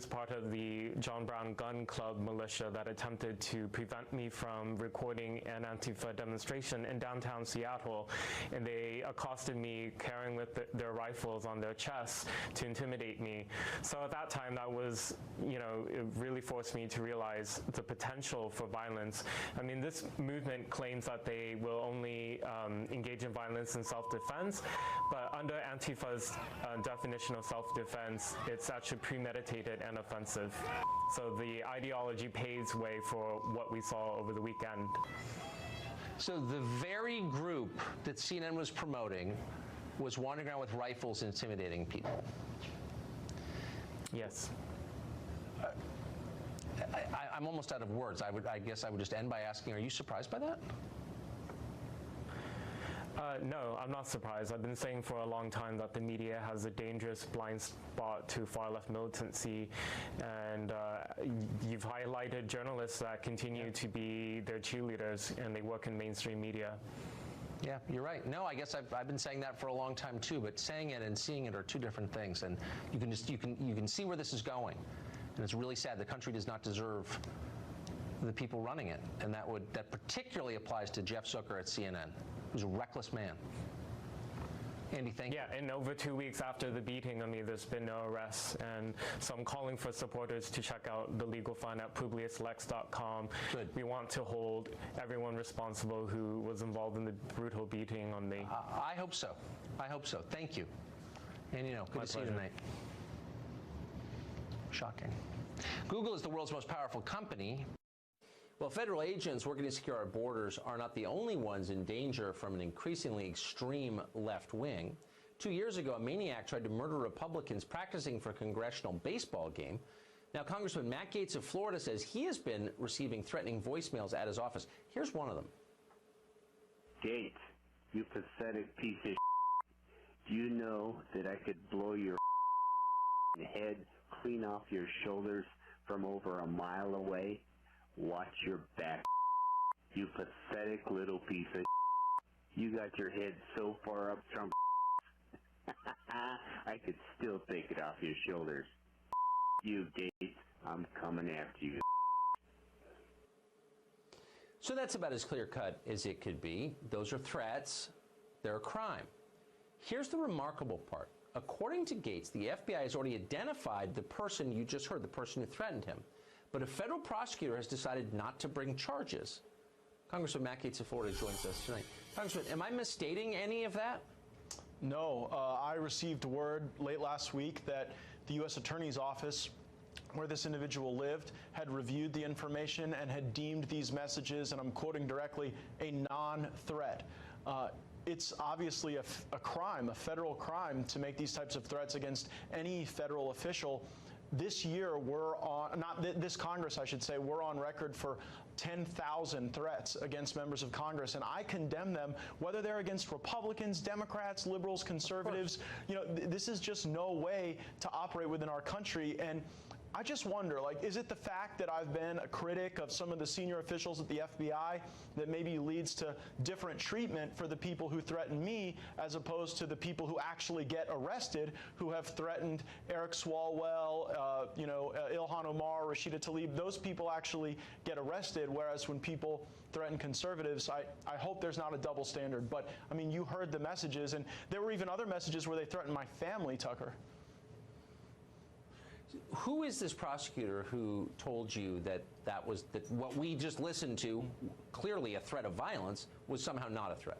was part of the John Brown Gun Club militia that attempted to prevent me from recording an Antifa demonstration in downtown Seattle, and they accosted me carrying with their rifles on their chests to intimidate me. So at that time, that was, it really forced me to realize the potential for violence. I mean, this movement claims that they will only engage in violence in self-defense, but under Antifa's definition of self-defense, it's actually premeditated and offensive. So the ideology paves way for what we saw over the weekend. So the very group that CNN was promoting was wandering around with rifles intimidating people. Yes. I'm almost out of words. I guess I would just end by asking, are you surprised by that? No, I'm not surprised. I've been saying for a long time that the media has a dangerous blind spot to far-left militancy, and you've highlighted journalists that continue to be their cheerleaders, and they work in mainstream media. Yeah, you're right. No, I guess I've been saying that for a long time too, but saying it and seeing it are two different things, and you can see where this is going, and it's really sad. The country does not deserve the people running it, and that particularly applies to Jeff Zucker at CNN, who's a reckless man. Andy, thank you. Yeah, and over 2 weeks after the beating, I mean, there's been no arrests, and so I'm calling for supporters to check out the legal fund at publiuslex.com. Good. We want to hold everyone responsible who was involved in the brutal beating on me. I hope so. I hope so. Thank you. And good to see you tonight. Shocking. Google is the world's most powerful company. Well, federal agents working to secure our borders are not the only ones in danger from an increasingly extreme left wing. 2 years ago, a maniac tried to murder Republicans practicing for a congressional baseball game. Now, Congressman Matt Gaetz of Florida says he has been receiving threatening voicemails at his office. Here's one of them. Gaetz, you pathetic piece of shit. Do you know that I could blow your head clean off your shoulders from over a mile away? Watch your back, you pathetic little piece of shit. You got your head so far up, Trump. I could still take it off your shoulders. You, Gaetz, I'm coming after you. So that's about as clear-cut as it could be. Those are threats. They're a crime. Here's the remarkable part. According to Gaetz, the FBI has already identified the person you just heard, the person who threatened him. But a federal prosecutor has decided not to bring charges. Congressman Matt Gaetz of Florida joins us tonight. Congressman, am I misstating any of that? No, I received word late last week that the U.S. Attorney's Office, where this individual lived, had reviewed the information and had deemed these messages, and I'm quoting directly, a non-threat. It's obviously a crime, a federal crime, to make these types of threats against any federal official. This year, we're on, this Congress, I should say, we're on record for 10,000 threats against members of Congress, and I condemn them, whether they're against Republicans, Democrats, liberals, conservatives. This is just no way to operate within our country. And I just wonder, is it the fact that I've been a critic of some of the senior officials at the FBI that maybe leads to different treatment for the people who threaten me as opposed to the people who actually get arrested, who have threatened Eric Swalwell, Ilhan Omar, Rashida Tlaib? Those people actually get arrested, whereas when people threaten conservatives, I hope there's not a double standard. But, I mean, you heard the messages, and there were even other messages where they threatened my family, Tucker. Who is this prosecutor who told you that what we just listened to, clearly a threat of violence, was somehow not a threat?